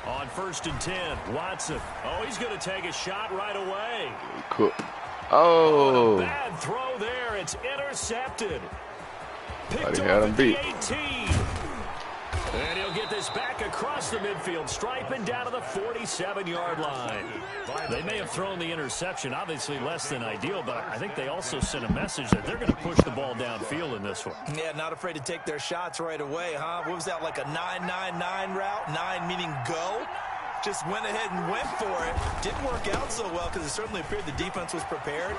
On 1st and 10, Watson. Oh, he's going to take a shot right away. Cool. Oh. Bad throw there. It's intercepted. Picked had him off beat. at the 18. And he'll get this back across the midfield stripe and down to the 47-yard line. They may have thrown the interception, obviously less than ideal, but I think they also sent a message that they're going to push the ball downfield in this one. Yeah, not afraid to take their shots right away, huh? What was that, like a 9-9-9 route? 9 meaning go? Just went ahead and went for it. Didn't work out so well because it certainly appeared the defense was prepared.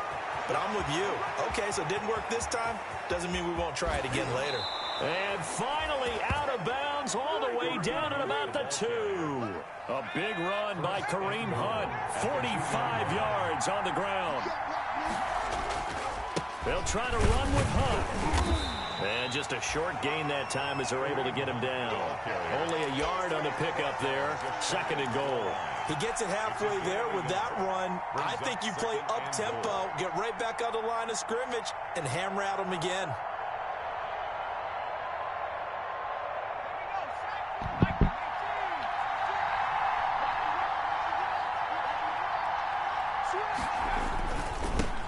But I'm with you. Okay, so it didn't work this time. Doesn't mean we won't try it again later. And finally out of bounds all the way down at about the 2. A big run by Kareem Hunt. 45 yards on the ground. They'll try to run with Hunt. And just a short gain that time as they're able to get him down. Only a yard on the pickup there. 2nd and goal. He gets it halfway there with that run. I think you play up-tempo, get right back on the line of scrimmage, and hammer at him again.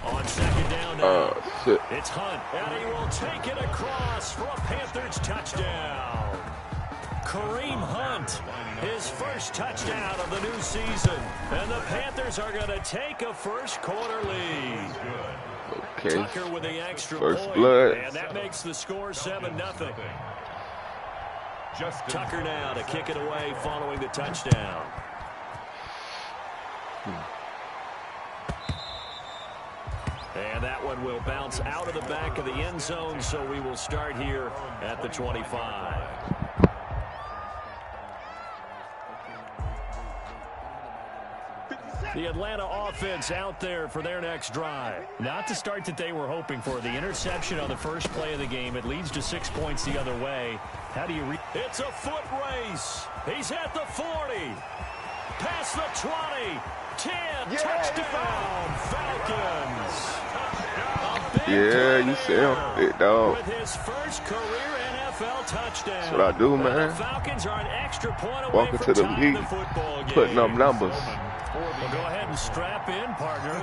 On 2nd down now. Shit. It's Hunt, and he will take it across for a Panthers touchdown. Kareem Hunt, his first touchdown of the new season. And the Panthers are going to take a first-quarter lead. Okay. Tucker with the extra First point, blood. and that makes the score 7-0. Tucker now to kick it away following the touchdown. And that one will bounce out of the back of the end zone, so we will start here at the 25. The Atlanta offense out there for their next drive. Not the start that they were hoping for. The interception on the first play of the game. It leads to 6 points the other way. How do you read? It's a foot race. He's at the 40. Past the 20. 10. Yeah, touchdown. Falcons. Yeah, you see him. Big dog. With his first career NFL touchdown. That's what I do, man. The Falcons are an extra point away Walking from to the tying league, football game. putting up numbers. Well, go ahead and strap in, partner.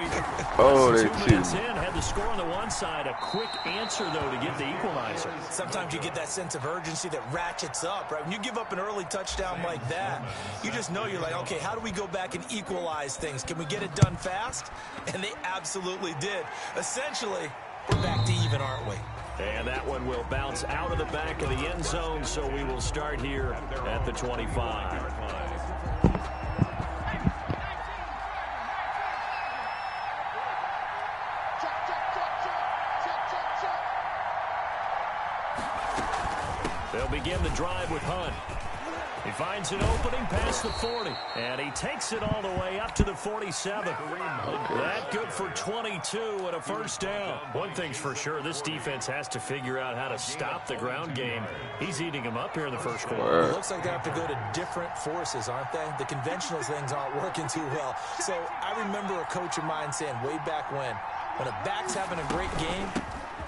Oh, they 2 cheated. minutes in, had the score on the one side. A quick answer, though, to get the equalizer. Sometimes you get that sense of urgency that ratchets up, right? When you give up an early touchdown like that, you just know you're like, okay, how do we go back and equalize things? Can we get it done fast? And they absolutely did. Essentially, we're back to even, aren't we? And that one will bounce out of the back of the end zone, so we will start here at the 25. They'll begin the drive with Hunt. He finds an opening past the 40, and he takes it all the way up to the 47. That good for 22 and a first down. One thing's for sure, this defense has to figure out how to stop the ground game. He's eating them up here in the first quarter. It looks like they have to go to different forces, aren't they? The conventional things aren't working too well. So I remember a coach of mine saying way back when a back's having a great game,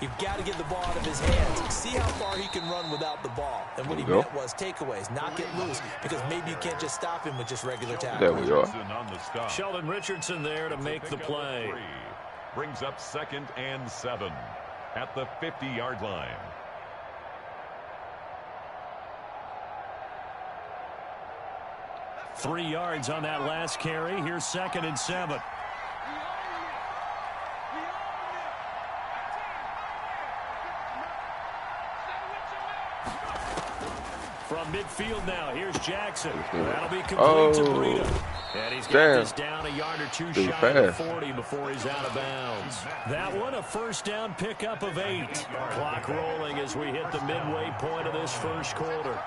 you've got to get the ball out of his hands. See how far he can run without the ball. And what he meant was takeaways, not get loose, because maybe you can't just stop him with just regular tackles. There we are. Sheldon Richardson there to make the play. Brings up 2nd and 7 at the 50-yard line. Three yards on that last carry. Here's 2nd and 7. From midfield now, here's Jackson. That'll be complete to Breida. And he's got this down a yard or two shy of 40 before he's out of bounds. That one, a first down pickup of 8. Clock rolling as we hit the midway point of this first quarter.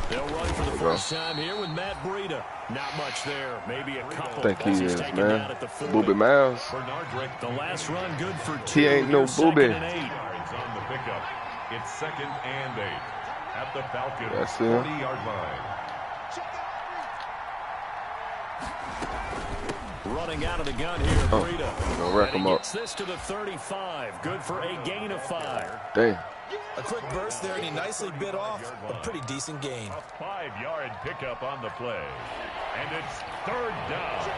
They'll run for the first time here with Matt Breida. Not much there. Maybe a couple. I think he is, man. Booby Miles. The last run good for 2. He ain't no booby. On the pickup. It's 2nd and 8 at the Falcons 40-yard line. Running out of the gun here, Breida. Gonna rack him up. Gets this to the 35. Good for a gain of 5. Dang. A quick burst there, and he nicely bit off a pretty decent gain. A 5-yard pickup on the play. And it's 3rd down.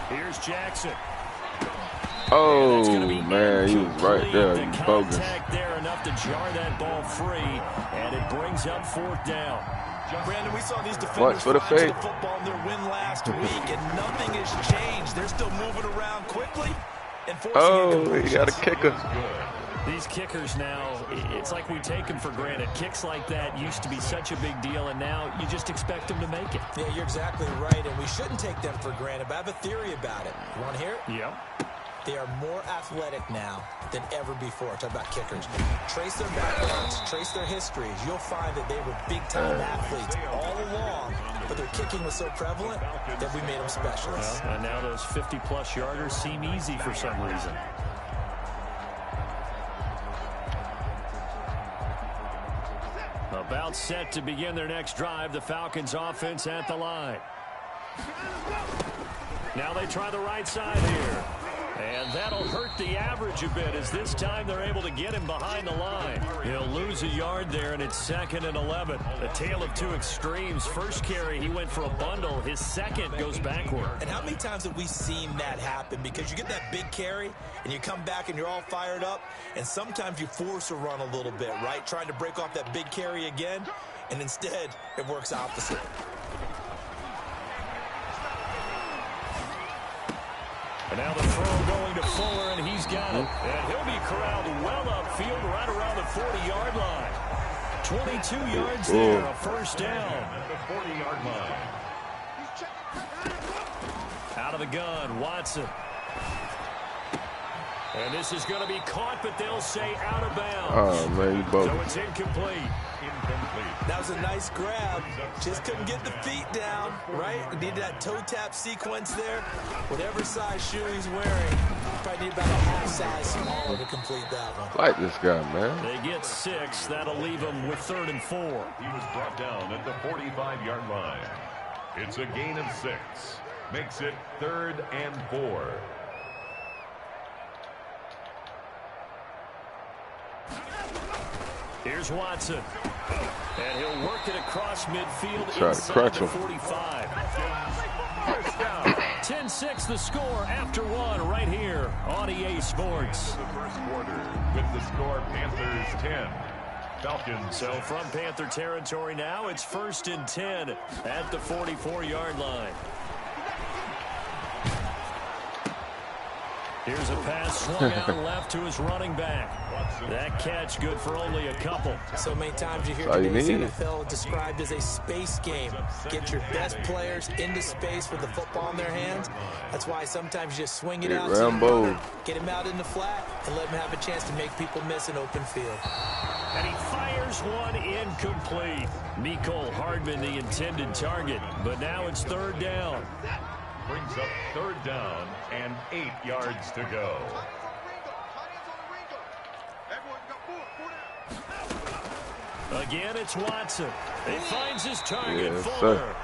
Here's Jackson. Oh, man, he was right there. He bogus. Contact there enough to jar that ball free, and it brings up 4th down. Brandon, we saw these defenders Watch for the fly to fake. the football in their win last week, and nothing has changed. They're still moving around quickly and forcing He got a kicker. These kickers now, it's like we take them for granted. Kicks like that used to be such a big deal, and now you just expect them to make it. Yeah, you're exactly right, and we shouldn't take them for granted, but I have a theory about it. You want to hear it? Yep. They are more athletic now than ever before. Talk about kickers. Trace their backgrounds, trace their histories. You'll find that they were big-time athletes all along, but their kicking was so prevalent that we made them specialists. Well, and now those 50-plus yarders seem easy for some reason. About set to begin their next drive, the Falcons offense at the line. Now they try the right side here. And that'll hurt the average a bit as this time they're able to get him behind the line. He'll lose a yard there, and it's 2nd and 11. A tale of two extremes. First carry, he went for a bundle. His second goes backward. And how many times have we seen that happen? Because you get that big carry, and you come back and you're all fired up, and sometimes you force a run a little bit, right? Trying to break off that big carry again, and instead it works opposite. And now the throw going to Fuller, and he's got it. And he'll be corralled well upfield right around the 40-yard line. 22 yards there, a 1st down. At the 40-yard line. Out of the gun, Watson. And this is going to be caught, but they'll say out of bounds. Oh, man, you bogus. So it's incomplete. That was a nice grab. Just couldn't get the feet down, right? Needed that toe tap sequence there. Whatever size shoe he's wearing, probably need about a half size smaller to complete that one. Like this guy, man. They get 6. That'll leave them with 3rd and 4. He was brought down at the 45-yard line. It's a gain of 6. Makes it 3rd and 4. Here's Watson. And he'll work it across midfield inside the 45. 10-6 the score after 1 right here on EA Sports. The first quarter with the score Panthers 10. Falcons. So from Panther territory now, it's 1st and 10 at the 44-yard line. Here's a pass swung out left to his running back. That catch good for only a couple. So many times you hear today's NFL described as a space game. Get your best players into space with the football in their hands. That's why sometimes you just swing it out to the runner, get him out in the flat, and let him have a chance to make people miss an open field. And he fires one incomplete. Mecole Hardman the intended target, but now it's 3rd down. Brings up 3rd down and 8 yards to go. Again, it's Watson. He finds his target, Fuller.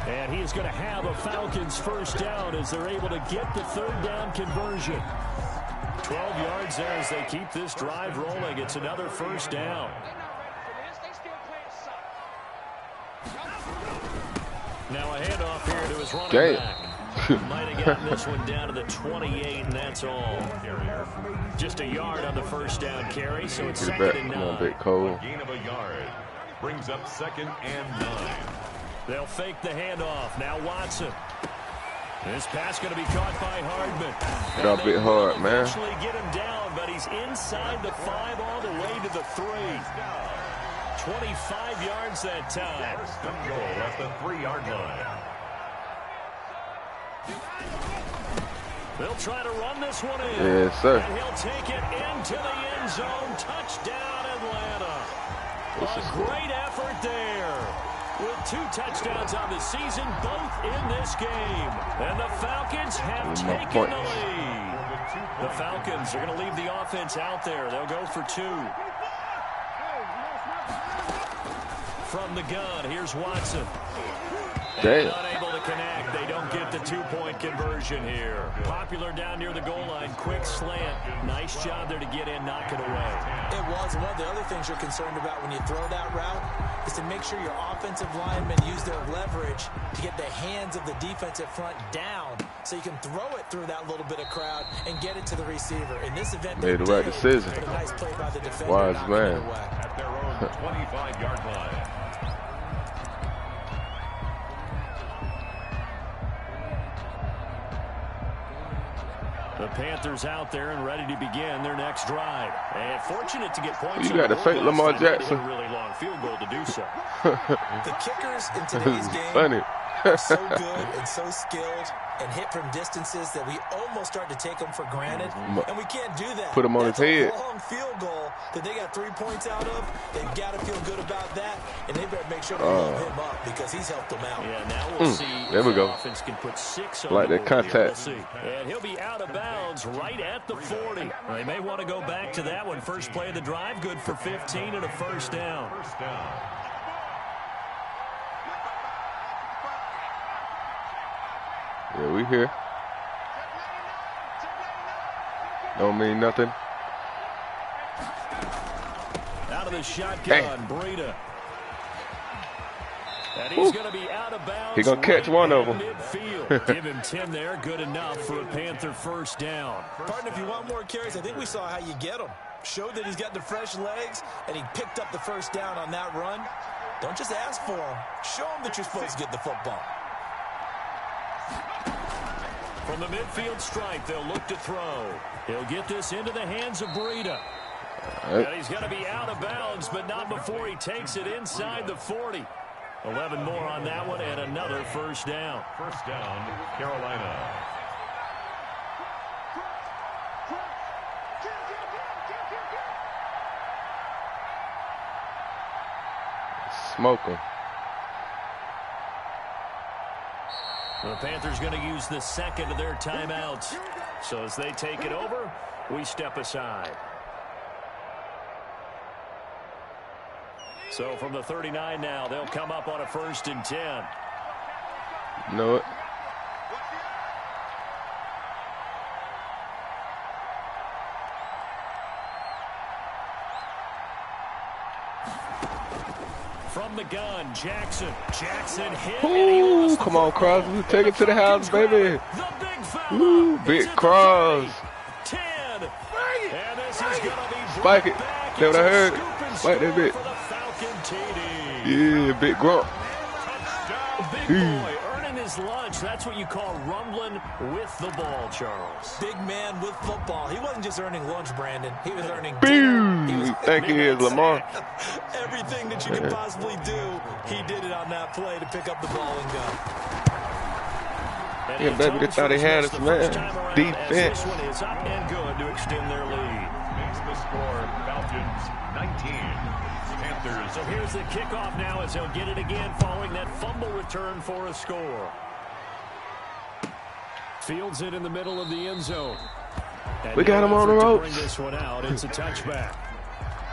And he is going to have a Falcons 1st down as they're able to get the 3rd down conversion. 12 yards there as they keep this drive rolling. It's another 1st down. Now a handoff here to his running back. Might have gotten this one down to the 28, and that's all. Just a yard on the 1st down carry, so it's 2nd and 9. A bit cold. A gain of a yard. Brings up 2nd and 9. They'll fake the handoff. Now Watson. This pass going to be caught by Hardman. Got a bit hard, man. Eventually get him down, but he's inside the 5 all the way to the 3. 25 yards that time. First and goal at the 3-yard line. They'll try to run this one in. Yes, sir. And he'll take it into the end zone. Touchdown, Atlanta. A great effort there. With 2 touchdowns on the season, both in this game. And the Falcons have taken the lead. The Falcons are going to leave the offense out there. They'll go for 2. from the gun. Here's Watson. Damn. Unable to connect. They don't get the two-point conversion here. Popular down near the goal line. Quick slant. Nice job there to get in, knock it away. It was. One of the other things you're concerned about when you throw that route is to make sure your offensive linemen use their leverage to get the hands of the defensive front down so you can throw it through that little bit of crowd and get it to the receiver. In this event, made the right decision. But a nice play by the defender. Wise man. At their own 25-yard line. The Panthers out there and ready to begin their next drive. And fortunate to get points. You got to fake Lamar Jackson. A really long field goal to do so. The kickers in today's game funny. are so good and so skilled and hit from distances that we almost start to take them for granted. And we can't do that. Put him on his head. That's a long field goal that they got 3 points out of. They've got to feel good about that. And they better make sure they load him up because he's helped them out. Yeah, now we'll see. There we go. Offense can put 6 on Like the that board here. contact. We'll see. And he'll be out of bounds right at the 40. They may want to go back to that one. First play of the drive, good for 15 and a first down. First down. Yeah, we here. Don't mean nothing. Out of the shotgun, Breida. And he's going to be out of bounds. He's going to catch one of them. Midfield. Give him 10 there. Good enough for a Panther first down. Partner, if you want more carries, I think we saw how you get him. Showed that he's got the fresh legs, and he picked up the first down on that run. Don't just ask for him. Show him that you're supposed to get the football. From the midfield stripe, they'll look to throw. He'll get this into the hands of Breida. And he's going to be out of bounds, but not before he takes it inside the 40. 11 more on that one, and another first down. First down, Carolina. Smoke him. The Panthers going to use the second of their timeouts. So as they take it over, we step aside. So from the 39 now, they'll come up on a 1st and 10. Know it. From the gun, Jackson. Jackson hit. Ooh, come on, Crosby. Take it to the house, baby. The big foul. Ooh, big cross. 10. And this is going to be Spike it. back. That's what I heard. Scoop and Spike that score bit. for the Falcon TD. Yeah, big grump. Big boy earning his lunch. That's what you call rumbling with the ball, Charles. Big man with football. He wasn't just earning lunch, Brandon. He was earning Boom. dinner. He was Thank he is, Lamar. everything that you could possibly do. He did it on that play to pick up the ball and go. And Yeah, baby, they thought he had us, man. Defense. This one is up and good to extend their lead. Makes the score Falcons 19. Panthers. So here's the kickoff now as they'll get it again following that fumble return for a score. Fields it in the middle of the end zone. And We got him on the to ropes. bring this one out. It's a touchback.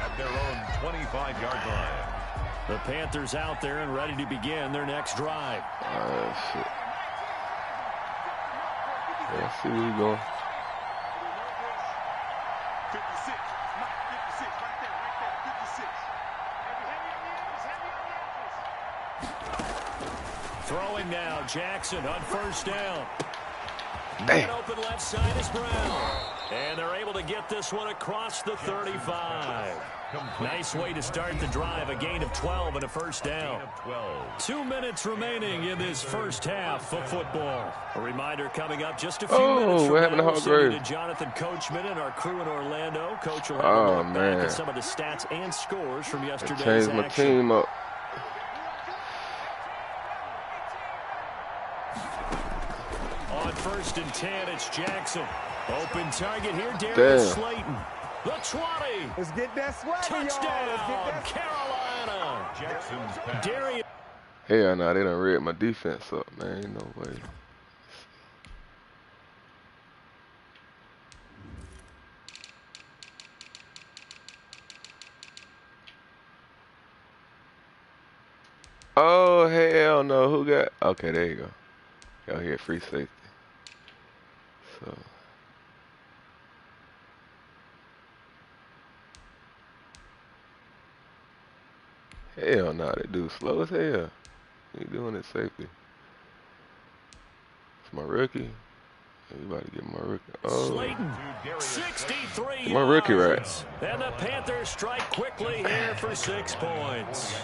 At their own 25-yard line. The Panthers out there and ready to begin their next drive. Shit. Yeah, I see where you going. 56, not 56, right there, 56. Throwing now, Jackson on first down. Damn. Open left side is Brown. And they're able to get this one across the 35. Nice way to start the drive. A gain of 12 and a first down. 2 minutes remaining in this first half of football. A reminder coming up just a few minutes from we're having now. a hot grade. To Jonathan Coachman and our crew in Orlando. Coach will have Oh, a look back man. at some of the stats and scores from They yesterday's changed my action. team up. On 1st and 10, it's Jackson. Open target here, Darius Damn. Slayton. The 20. Let's get that swagger, y'all. Let's get Touchdown, that Carolina. Jackson's pass. Darius. Hell nah, they done read my defense up, man. Ain't no way. don't know who got. Okay, there you go. Y'all here, free safety. So. Hell no, that dude slow as hell. He doing it safety. It's my rookie. You about to get my rookie. Oh. Slayton, 63 my rookie right. And the Panthers strike quickly here for 6 points.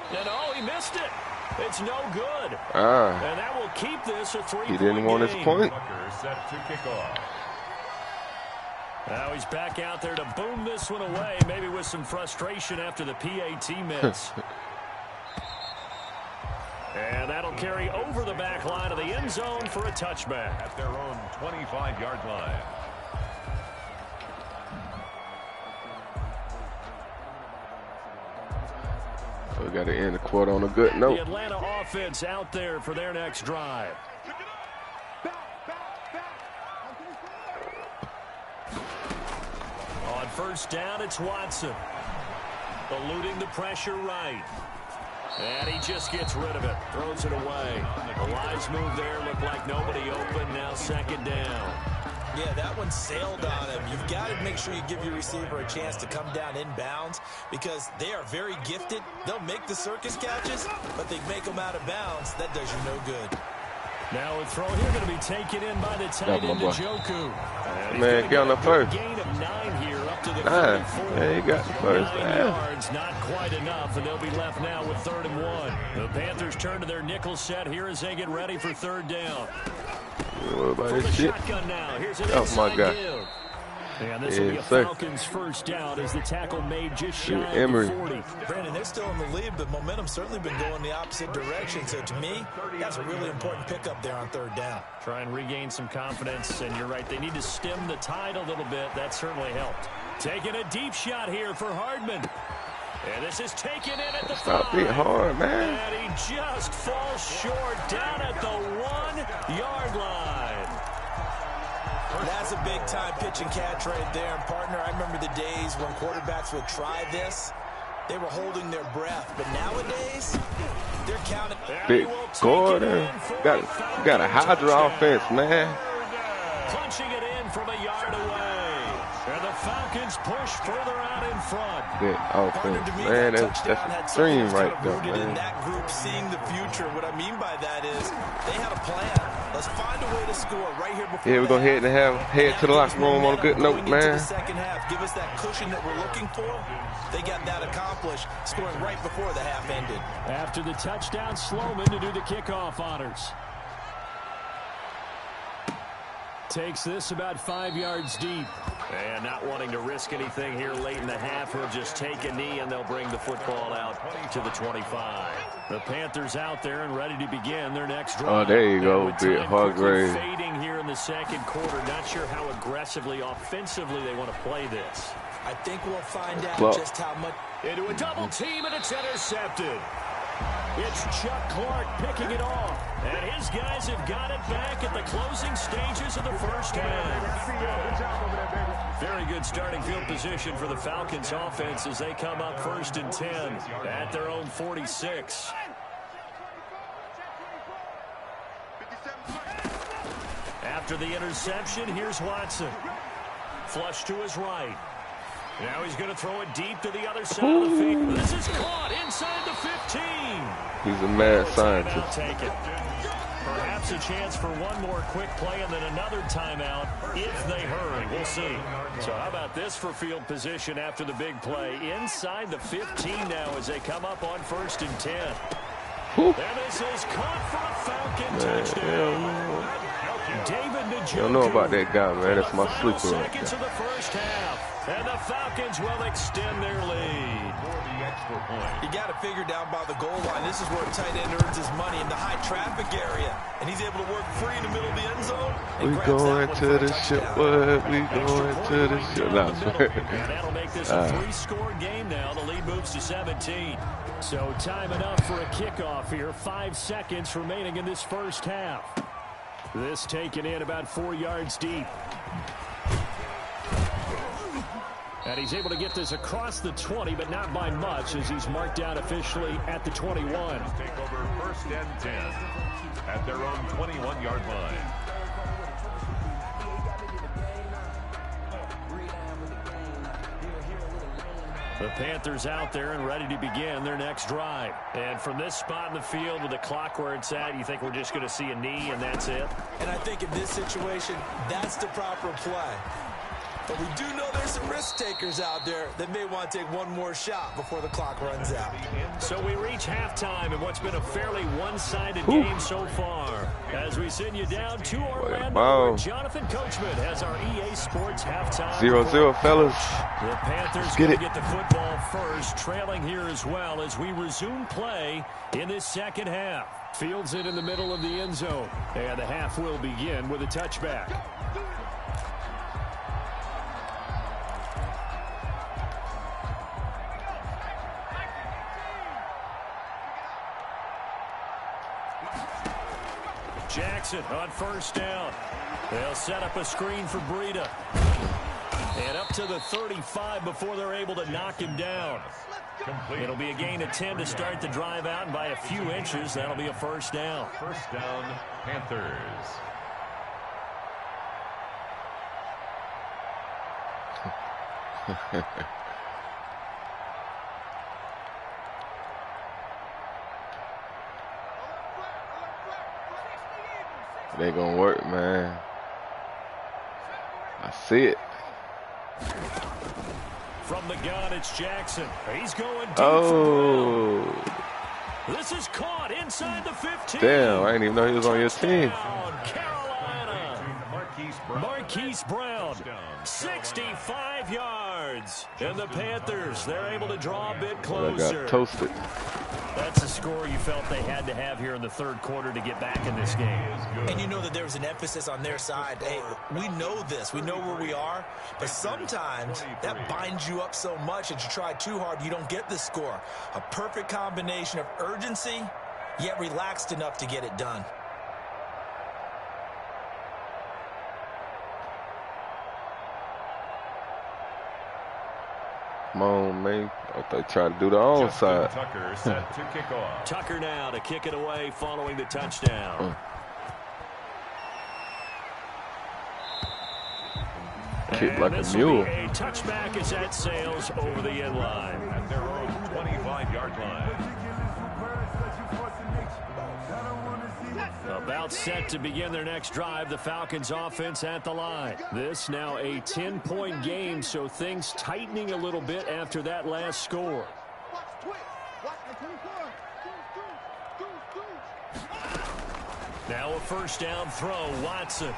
And oh, he missed it. It's no good. And that will keep this a 3-point He didn't want his point. Set to kick off. Now he's back out there to boom this one away, maybe with some frustration after the PAT miss. And that'll carry over the back line of the end zone for a touchback. At their own 25-yard line. We got to end the quarter on a good note. The Atlanta offense out there for their next drive. On first down, it's Watson. Eluding the pressure right. And he just gets rid of it. Throws it away. A wise move there. Looked like nobody open. Now second down. Yeah, that one sailed on him. You've got to make sure you give your receiver a chance to come down inbounds because they are very gifted. They'll make the circus catches, but they make them out of bounds. That does you no good. Now a throw here going to be taken in by the tight end, Njoku. Man, get on the first. Gain of 9 here up to the 34. Yeah, he got the first. 9 yards, not quite enough, and they'll be left now with 3rd and 1. The Panthers turn to their nickel set here as they get ready for 3rd down. What about From this the shit? shotgun now. Here's an Oh my God. give. And this will be a Falcons first down as the tackle made just shy of the 40. Brandon, they're still in the lead, but momentum's certainly been going the opposite direction. So to me, that's a really important pickup there on 3rd down. Try and regain some confidence, and you're right. They need to stem the tide a little bit. That certainly helped. Taking a deep shot here for Hardman. And this is taken in at the 5. Stop being hard, man. And he just falls short down at the 1-yard line. That's a big-time pitch and catch right there. And, partner, I remember the days when quarterbacks would try this. They were holding their breath. But nowadays, they're counting. Big Gordon. Got a Hydra offense, man. Punching it in from a yard away. And the Falcons push further out in front. Big offense. Man, that's extreme right there, man. In that group, seeing the future. What I mean by that is they had a plan. Let's find a way to score right here before. Yeah, we're going to head to the locker room on a good note, man. The second half, give us that cushion that we're looking for. They got that accomplished, scoring right before the half ended. After the touchdown, Sloman to do the kickoff honors. Takes this about 5 yards deep. And not wanting to risk anything here late in the half, he'll just take a knee and they'll bring the football out to the 25. The Panthers out there and ready to begin their next drive. Oh, there you go, big Hargrave. Fading here in the second quarter. Not sure how aggressively, offensively they want to play this. I think we'll find out just how much. Into a double team and it's intercepted. It's Chuck Clark picking it off. And his guys have got it back at the closing stages of the first half. Very good starting field position for the Falcons offense as they come up 1st and 10 at their own 46. After the interception, here's Watson. Flush to his right. Now he's going to throw it deep to the other side of the field. This is caught inside the 15. He's a mad scientist. Take it. Perhaps a chance for one more quick play and then another timeout if they hurry. We'll see. So how about this for field position after the big play? Inside the 15 now as they come up on 1st and 10. Whew. And this is caught for a Falcon touchdown. David Njoku. You don't know about that guy, man. That's my sleeper right seconds there. of the first half. And the Falcons will extend their lead. You got to figure down by the goal line. This is where a tight end earns his money in the high traffic area. And he's able to work free in the middle of the end zone. We going to the ship, what? We going to the ship. No, and that'll make this a 3-score game now. The lead moves to 17. So time enough for a kickoff here. 5 seconds remaining in this first half. This taken in about 4 yards deep. And he's able to get this across the 20, but not by much, as he's marked down officially at the 21. Take over 1st and 10 at their own 21-yard line. The Panthers out there and ready to begin their next drive. And from this spot in the field with the clock where it's at, you think we're just going to see a knee and that's it? And I think in this situation, that's the proper play. But we do know there's some risk takers out there that may want to take one more shot before the clock runs out. So we reach halftime in what's been a fairly one-sided game so far. As we send you down to Orlando, where Jonathan Coachman has our EA Sports halftime. 0-0, fellas. The Panthers going to get the football first, trailing here as well as we resume play in this second half. Fields it in the middle of the end zone. And the half will begin with a touchback. Jackson on 1st down. They'll set up a screen for Breida. And up to the 35 before they're able to knock him down. It'll be a gain of 10 to start the drive out, and by a few inches, that'll be a 1st down. 1st down, Panthers. It ain't gonna work, man. I see it. From the gun, it's Jackson. He's going deep. Oh. This is caught inside the 15. Damn, I didn't even know he was on your team. Carolina. Marquise Brown, 65 yards. And the Panthers, they're able to draw a bit closer. I got toasted. That's a score you felt they had to have here in the 3rd quarter to get back in this game. And you know that there was an emphasis on their side. Hey, we know this. We know where we are. But sometimes that binds you up so much that you try too hard, you don't get the score. A perfect combination of urgency, yet relaxed enough to get it done. Come on, man. I thought they tried to do the onside. Tucker set to kick off. Tucker now to kick it away following the touchdown. Kick like a mule. A touchback as that sails over the end line. At their own 25-yard line. About set to begin their next drive, the Falcons offense at the line. This now a 10-point game, so things tightening a little bit after that last score. Now a 1st down throw, Watson.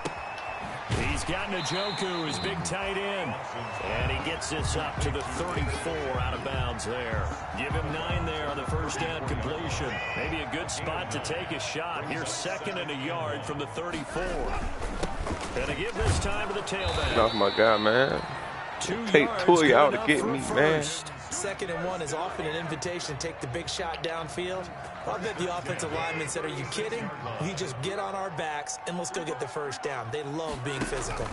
He's got Njoku, his big tight end. And he gets this up to the 34 out of bounds there. Give him 9 there on the 1st down completion. Maybe a good spot to take a shot. Here's 2nd and a yard from the 34. Gonna give this time to the tailback. Off my guy, man. Take 2 of y'all to get me, man. 2nd and 1 is often an invitation to take the big shot downfield. I bet the offensive lineman said, are you kidding? We just get on our backs and let's go get the 1st down. They love being physical.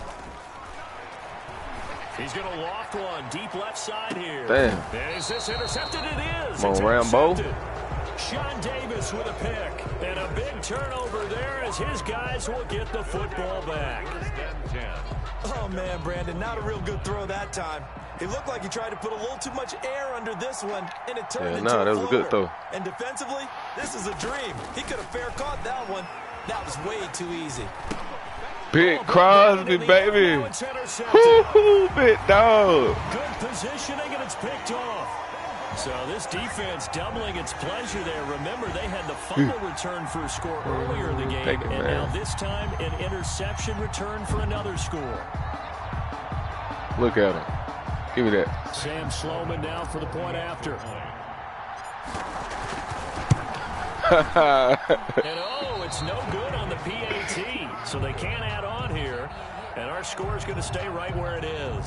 He's going to loft one deep left side here. Damn. And is this intercepted? It is. Come on, Rambo. Sean Davis with a pick. And a big turnover there as his guys will get the football back. Oh, man, Brandon, not a real good throw that time. It looked like he tried to put a little too much air under this one, and it turned into a that was a good throw. And defensively, this is a dream. He could have fair caught that one. That was way too easy. Big Crosby, baby. Woo-hoo, big dog. Good positioning, and it's picked off. So this defense doubling its pleasure there. Remember, they had the fumble return for a score earlier in the game, and now this time an interception return for another score. Look at him. Give me that. Sam Sloman now for the point after. And oh, it's no good on the PAT. So they can't add on here. And our score is going to stay right where it is.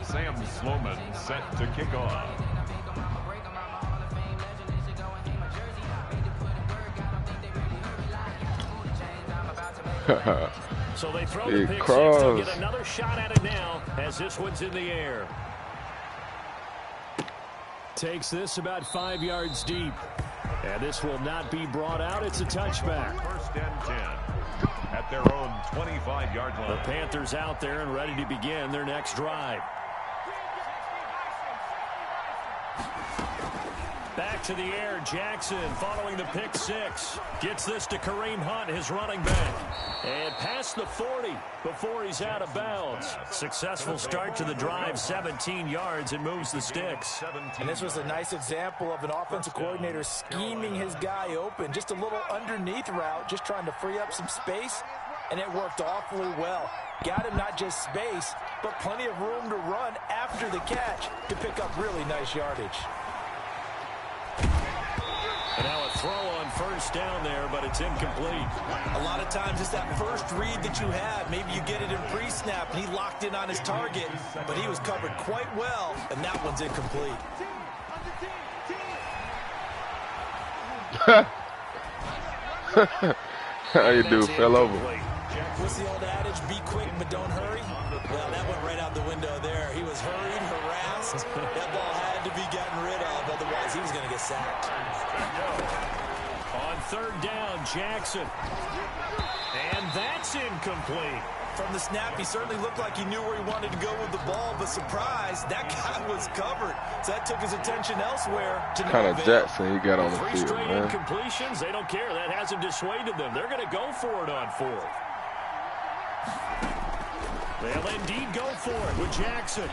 Sam Sloman set to kick off. So they throw Big the pick cross. six. They'll get another shot at it now as this one's in the air. Takes this about 5 yards deep. And this will not be brought out. It's a touchback. 1st and 10 at their own 25-yard line. The Panthers out there and ready to begin their next drive. Back to the air, Jackson following the pick six. Gets this to Kareem Hunt, his running back. And past the 40 before he's out of bounds. Successful start to the drive, 17 yards, and moves the sticks. And this was a nice example of an offensive coordinator scheming his guy open. Just a little underneath route, just trying to free up some space, and it worked awfully well. Got him not just space, but plenty of room to run after the catch to pick up really nice yardage. And now a throw on 1st down there, but it's incomplete. A lot of times it's that first read that you have. Maybe you get it in pre-snap, and he locked in on his target, but he was covered quite well, and that one's incomplete. How you do? Fell over. What's the old adage? Be quick, but don't hurry. Well, that went right out the window there. He was hurried, harassed. That ball had to be gotten rid of, otherwise he was going to get sacked. On 3rd down, Jackson. And that's incomplete. From the snap, he certainly looked like he knew where he wanted to go with the ball, but surprise, that guy was covered. So that took his attention elsewhere. Kind of Jackson he got on the 3 field, straight man. incompletions. They don't care. That hasn't dissuaded them. They're going to go for it on 4th. They'll indeed go for it with Jackson.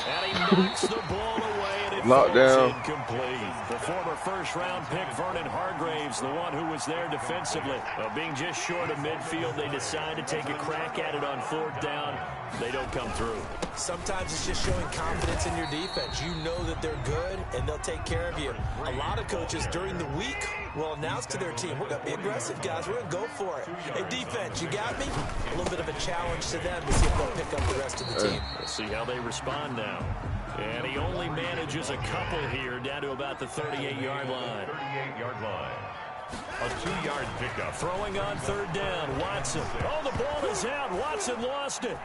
And he knocks the ball away, and it falls incomplete. The former 1st-round pick, Vernon Hargraves, the one who was there defensively. Being just short of midfield, they decide to take a crack at it on 4th down. They don't come through. Sometimes it's just showing confidence in your defense. You know that they're good, and they'll take care of you. A lot of coaches during the week will announce to their team, we're going to be aggressive, guys. We're going to go for it. Hey, defense, you got me? A little bit of a challenge to them to see if they'll pick up the rest of the team. We'll see how they respond now. And he only manages a couple here down to about the 38-yard line. 38-yard line. A 2-yard pickup. Throwing on 3rd down, Watson. Oh, the ball is out. Watson lost it.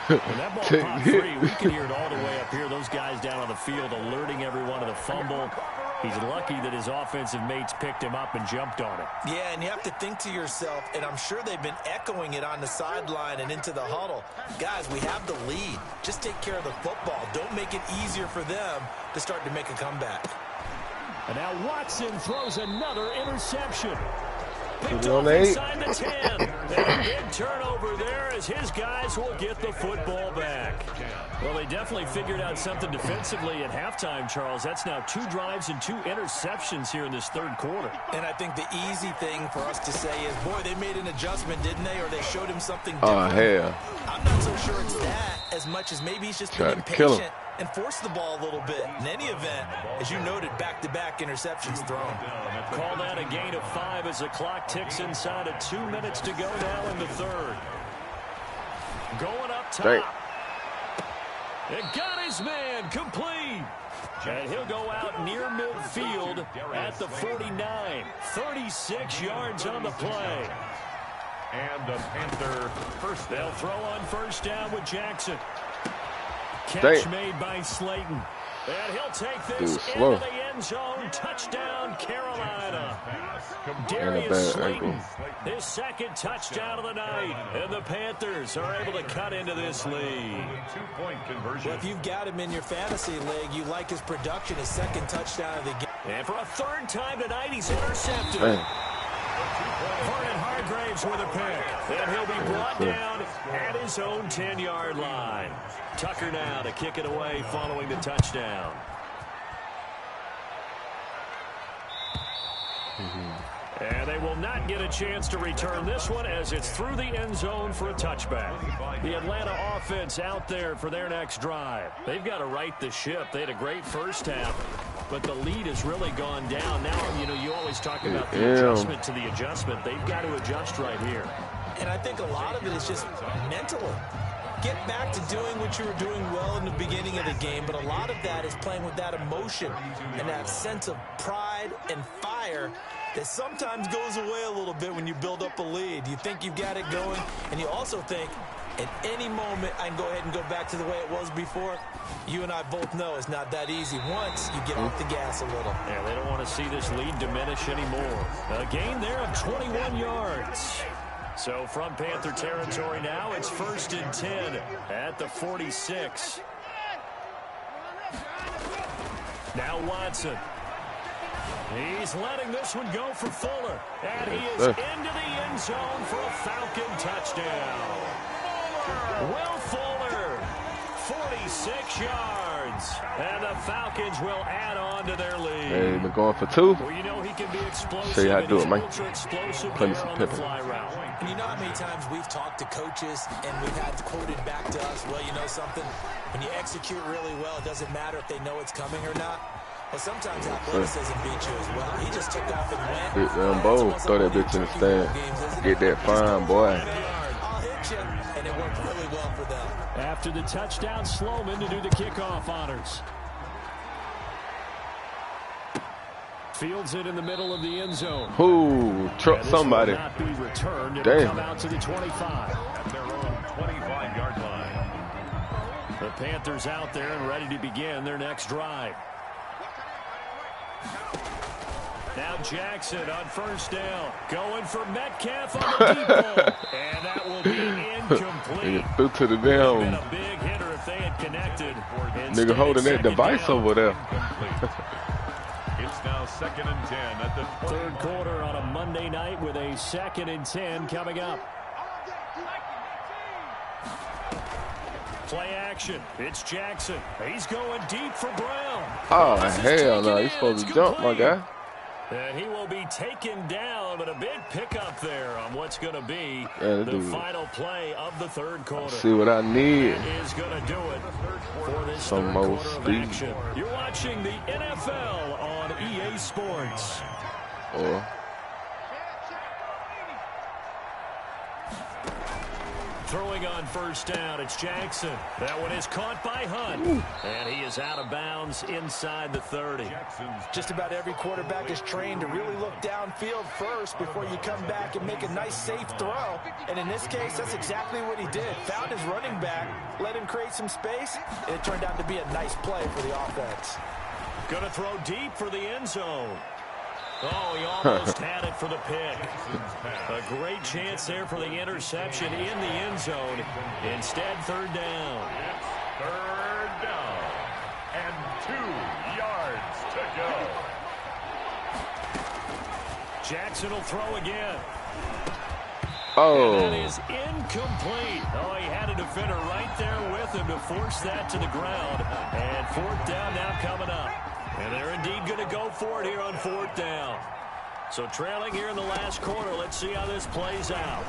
When that ball popped free, we can hear it all the way up here. Those guys down on the field alerting everyone of the fumble. He's lucky that his offensive mates picked him up and jumped on it. Yeah, and you have to think to yourself, and I'm sure they've been echoing it on the sideline and into the huddle. Guys, we have the lead. Just take care of the football. Don't make it easier for them to start to make a comeback. And now Watson throws another interception. Picked On off 8. inside the 10. And a big turnover there as his guys will get the football back. Well, they definitely figured out something defensively at halftime, Charles. That's now 2 drives and 2 interceptions here in this 3rd quarter. And I think the easy thing for us to say is, boy, they made an adjustment, didn't they? Or they showed him something different. Oh, hell. I'm not so sure it's that as much as maybe he's just been impatient and forced the ball a little bit. In any event, as you noted, back-to-back interceptions thrown. Call that a gain of 5 as the clock ticks inside of 2 minutes to go now in the 3rd. Going up top. Right. It got his man complete. And he'll go out near midfield at the 49. 36 yards on the play. And the Panther first. They'll throw on 1st down with Jackson. Catch made by Slayton. And he'll take this into the end zone. Touchdown, Carolina. Darius Slayton, his 2nd touchdown of the night. And the Panthers are able to cut into this lead. 2-point conversion. Well, if you've got him in your fantasy league, you like his production, his 2nd touchdown of the game. And for a 3rd time tonight, he's intercepted. Vernon Hargraves with a pick. And he'll be brought down at his own 10-yard line. Tucker now to kick it away following the touchdown. And they will not get a chance to return this one as it's through the end zone for a touchback. The Atlanta offense out there for their next drive. They've got to right the ship. They had a great first half, but the lead has really gone down. Now, you know, you always talk about the adjustment to the adjustment. They've got to adjust right here. And I think a lot of it is just mentally. Get back to doing what you were doing well in the beginning of the game, but a lot of that is playing with that emotion and that sense of pride and fire that sometimes goes away a little bit when you build up a lead. You think you've got it going, and you also think at any moment I can go ahead and go back to the way it was before. You and I both know it's not that easy once you get off the gas a little. Yeah, they don't want to see this lead diminish anymore. A gain there of 21 yards. So from Panther territory now, it's 1st and 10 at the 46. Now Watson. He's letting this one go for Fuller. And he is into the end zone for a Falcon touchdown. Will Fuller, 46 yards. And the Falcons will add on to their lead. Hey, been going for 2. Well, you know he can be explosive. Show you how to do it, man. Play me some Pippen. And you know how many times we've talked to coaches and we've had quoted back to us, well, you know something? When you execute really well, it doesn't matter if they know it's coming or not. Well, sometimes athleticism beats you as well. He just took off and went. Big them both. Throw that bitch in the stand. Get that fine, boy. I'll hit you. And it worked really well for them. After the touchdown, Sloman to do the kickoff honors. Fields it in the middle of the end zone. Ooh, truck somebody. Not be returned. It'll Damn. come out to the 25. At their own 25-yard line. The Panthers out there and ready to begin their next drive. Now Jackson on 1st down. Going for Metcalf on the deep ball. And that will be incomplete. Through to the Been damn a big hitter if they had connected. nigga holding that device over there. It's now 2nd and 10 at the Third quarter on a Monday night with a 2nd and 10 coming up. Play action. It's Jackson. He's going deep for Brown. Oh, hell no. You supposed to jump, my guy. And he will be taken down, but a big pickup there on what's going to be Yeah, the final play of the third quarter. See what I need. That is going to do it for this Some third more quarter of speed. action. You're watching the NFL on EA Sports. Or Throwing on 1st down, it's Jackson. That one is caught by Hunt. And he is out of bounds inside the 30. Just about every quarterback is trained to really look downfield first before you come back and make a nice, safe throw. And in this case, that's exactly what he did. Found his running back, let him create some space, and it turned out to be a nice play for the offense. Going to throw deep for the end zone. Oh, he almost had it for the pick. A great chance there for the interception in the end zone. Instead, 3rd down. It's 3rd down. And 2 yards to go. Jackson will throw again. oh, And that is incomplete. Oh, he had a defender right there with him to force that to the ground. And 4th down now coming up. And they're indeed going to go for it here on 4th down. So trailing here in the last quarter. Let's see how this plays out.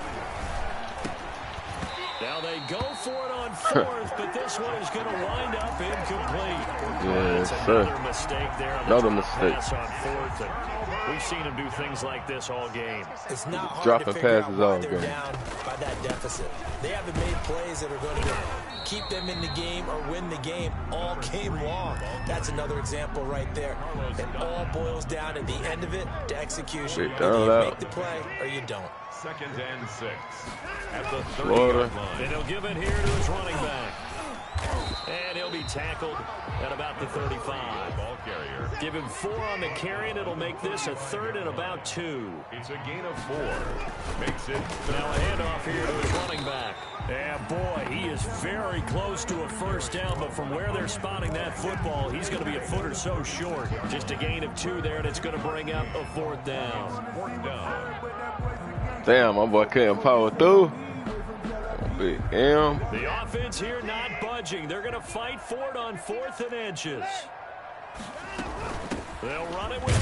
Now they go for it on 4th, but this one is going to wind up incomplete. Yes, That's sir. another mistake there on Another the mistake. pass on 4th. And we've seen him do things like this all game. It's not hard Dropping to figure out passes why all they're game. down by that deficit. They haven't made plays that are going to keep them in the game or win the game all game long. That's another example right there. It all boils down at the end of it to execution. Big Either you down make the play or you don't. 2nd and 6 at the Florida. 30-yard line. And he'll give it here to his running back. And he'll be tackled at about the 35. Ball carrier. Give him 4 on the carry, and it'll make this a 3rd and about 2. It's a gain of 4. Makes it Now a handoff here to his running back. And boy, he is very close to a 1st down, but from where they're spotting that football, he's going to be a foot or so short. Just a gain of 2 there, and it's going to bring up a 4th down. 4th down. damn, my boy couldn't power through. Big M. The offense here not budging. They're going to fight for it on 4th and inches. They'll run it with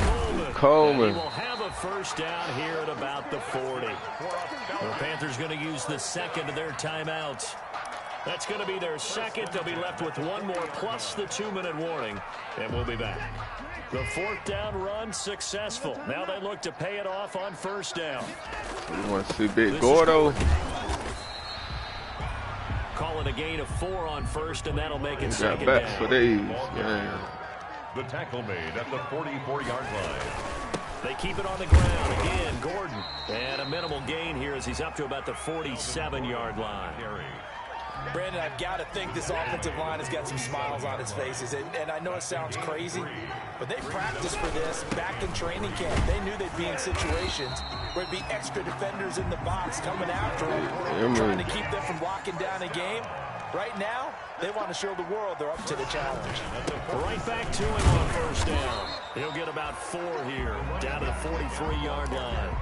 Coleman. And he will have a 1st down here at about the 40. The Panthers going to use the 2nd of their timeouts. That's going to be their 2nd. They'll be left with 1 more plus the 2-minute warning. And we'll be back. The 4th down run successful. Now they look to pay it off on 1st down. You want to see Big Gordo? Call it a gain of 4 on 1st, and that'll make it We got 2nd backs for down. these. Man. The tackle made at the 44-yard line. They keep it on the ground. Again, Gordon. And a minimal gain here as he's up to about the 47-yard line. Brandon, I've got to think this offensive line has got some smiles on its faces. And I know it sounds crazy, but they practiced for this back in training camp. They knew they'd be in situations where it'd be extra defenders in the box coming after them, trying to keep them from locking down a game. Right now, they want to show the world they're up to the challenge. Right back to him on first down. He'll get about 4 here, down to the 43-yard line.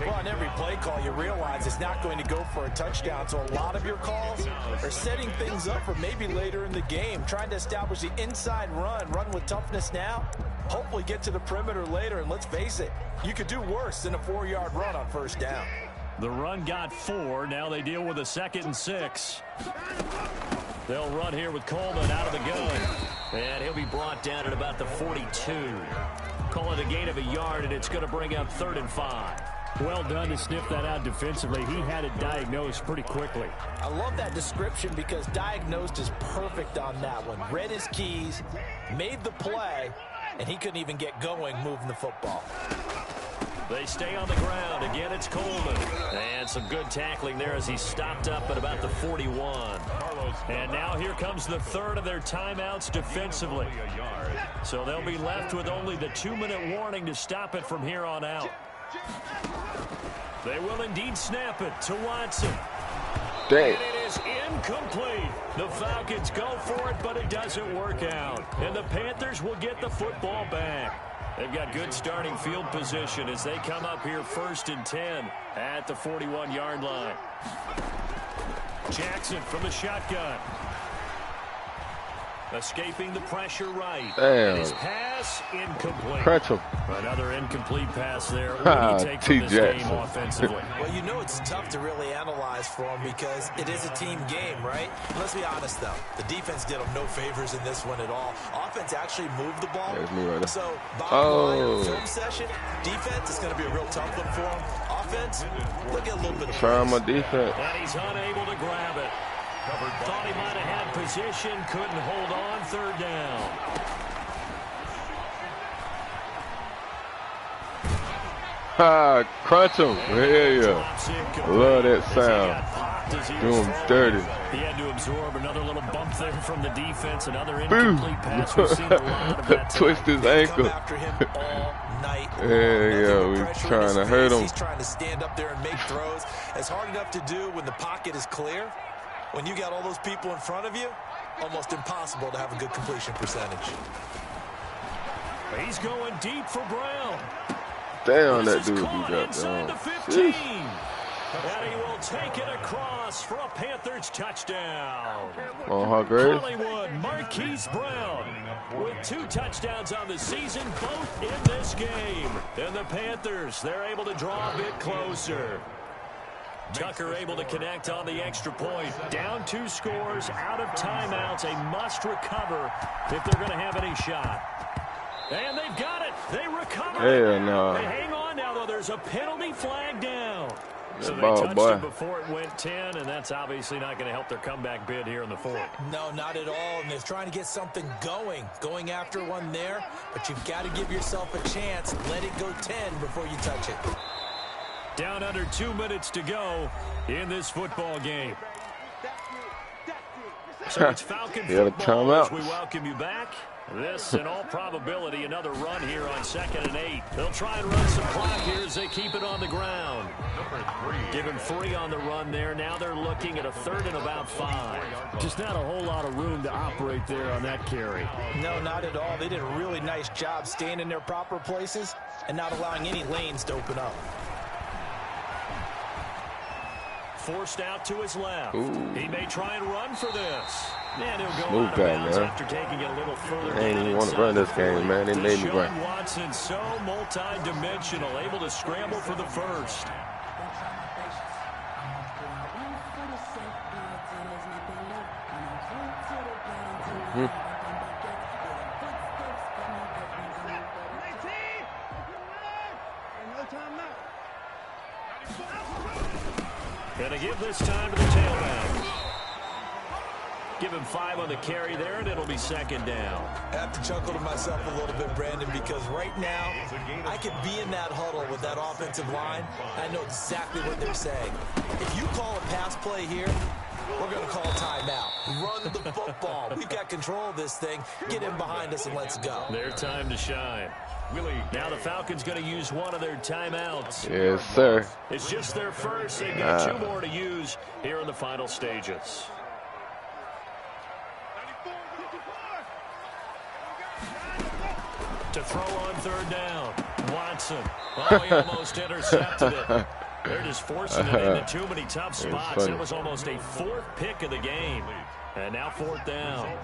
Well, on every play call, you realize it's not going to go for a touchdown. So a lot of your calls are setting things up for maybe later in the game, trying to establish the inside run with toughness now, hopefully get to the perimeter later. And let's face it, you could do worse than a 4-yard run on first down. The run got 4. Now they deal with a 2nd and 6. They'll run here with Coleman out of the gun. And he'll be brought down at about the 42. Call it a gain of a yard, and it's going to bring up 3rd and 5. Well done to sniff that out defensively. He had it diagnosed pretty quickly. I love that description because diagnosed is perfect on that one. Read his keys, made the play, and he couldn't even get going moving the football. They stay on the ground. Again, it's Coleman. And some good tackling there as he stopped up at about the 41. And now here comes the 3rd of their timeouts defensively. So they'll be left with only the 2-minute warning to stop it from here on out. They will indeed snap it to Watson. Dang. And it is incomplete. The Falcons go for it, but it doesn't work out. And the Panthers will get the football back. They've got good starting field position as they come up here 1st and 10 at the 41-yard line. Jackson from the shotgun. Escaping the pressure right. Damn. His pass incomplete. Crunch him. Another incomplete pass there. What do you take from this game offensively? Well, you know it's tough to really analyze for them because it is a team game, right? Let's be honest, though. The defense did them no favors in this one at all. Offense actually moved the ball. There's me right there. So, bottom line, film session, defense is going to be a real tough one for them. Offense, look at a little bit of trying my praise. defense. And he's unable to grab it. Thought he might have had position, couldn't hold on, 3rd down. Ha, crunch him. Yeah. Love that sound. Do him dirty. He had to absorb another little bump there from the defense. Another incomplete pass. We've seen a lot of that. Twist his ankle. After him all night long. Yeah, we trying to hurt him. He's trying to stand up there and make throws. It's hard enough to do when the pocket is clear. When you got all those people in front of you, almost impossible to have a good completion percentage. He's going deep for Brown. Damn, that This dude is be caught got inside the down. 15. And he will take it across for a Panthers touchdown. On Hargrave. Hollywood, Marquise Brown with 2 touchdowns on the season, both in this game. And the Panthers, they're able to draw a bit closer. Tucker able to connect on the extra point. Down 2 scores, out of timeouts. A must recover if they're going to have any shot. And they've got it. They recover. Hell no. They hang on now, though. There's a penalty flag down. So they ball, touched boy. it before it went 10, and that's obviously not going to help their comeback bid here in the 4th. No, not at all. And they're trying to get something going after one there. But you've got to give yourself a chance. Let it go 10 before you touch it. Down under 2 minutes to go in this football game. So it's Falcon football as we welcome you back. This, in all probability, another run here on 2nd and 8. They'll try and run some clock here as they keep it on the ground. Give him 3 on the run there. Now they're looking at a 3rd and about 5. Just not a whole lot of room to operate there on that carry. No, not at all. They did a really nice job staying in their proper places and not allowing any lanes to open up. Forced out to his left. Ooh. He may try and run for this. And he'll go Smooth out of that, bounds man. after taking it a little further. I ain't even want to run this game, man. They made me run. Deshaun Watson, so multi-dimensional, able to scramble for the 1st. Gonna give this time to the tailback. Give him 5 on the carry there, and it'll be second down. I have to chuckle to myself a little bit, Brandon, because right now I could be in that huddle with that offensive line. I know exactly what they're saying. If you call a pass play here, we're going to call timeout. Run the football. We've got control of this thing. Get in behind us and let's go. Their time to shine. Now the Falcons going to use one of their timeouts. Yes, sir. It's just their first. They've got 2 more to use here in the final stages. To throw on 3rd down. Watson. Oh, he almost intercepted it. They're just forcing it into too many tough spots. It was almost a 4th pick of the game. And now 4th down.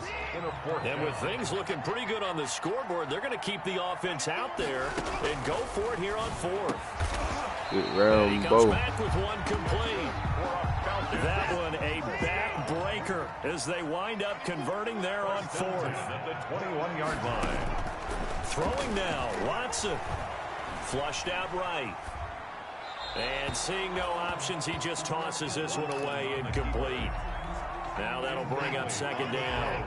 And with things looking pretty good on the scoreboard, they're going to keep the offense out there and go for it here on 4th. And he comes back with 1 complete. That one a back-breaker as they wind up converting there on 4th. At the 21-yard line. Throwing now, Watson. Flushed out right. And seeing no options, he just tosses this one away, incomplete. Now that'll bring up 2nd down.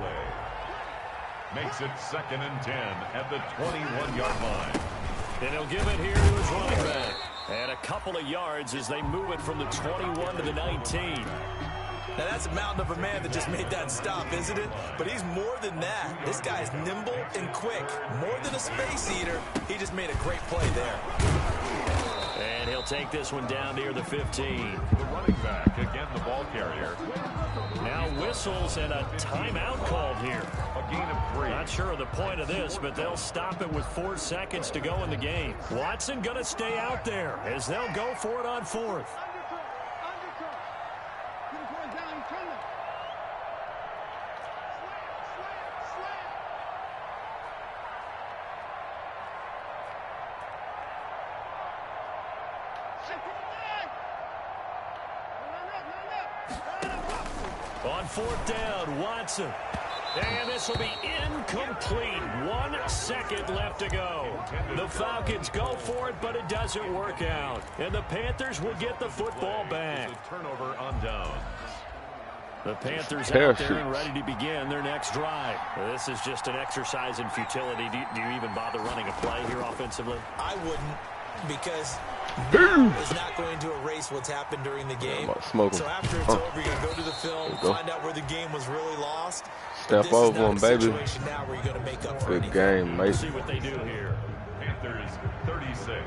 Makes it 2nd and 10 at the 21-yard line. And he'll give it here to his running back. And a couple of yards as they move it from the 21 to the 19. Now, that's a mountain of a man that just made that stop, isn't it? But he's more than that. This guy's nimble and quick. More than a space eater, he just made a great play there. And he'll take this one down near the 15. The running back, again the ball carrier. Now whistles and a timeout called here. A gain of 3. Not sure of the point of this, but they'll stop it with 4 seconds to go in the game. Watson going to stay out there as they'll go for it on 4th. On 4th down, Watson. And this will be incomplete. 1 second left to go. The Falcons go for it, but it doesn't work out. And the Panthers will get the football back. A turnover on downs. The Panthers out there and ready to begin their next drive. This is just an exercise in futility. Do you even bother running a play here offensively? I wouldn't, because that is not going to erase what's happened during the game. So after it's over, you're going to go to the film, find out where the game was really lost. Step over them, baby. Now where you're going to make up for good game, mate. We'll see what they do here. Panthers 36.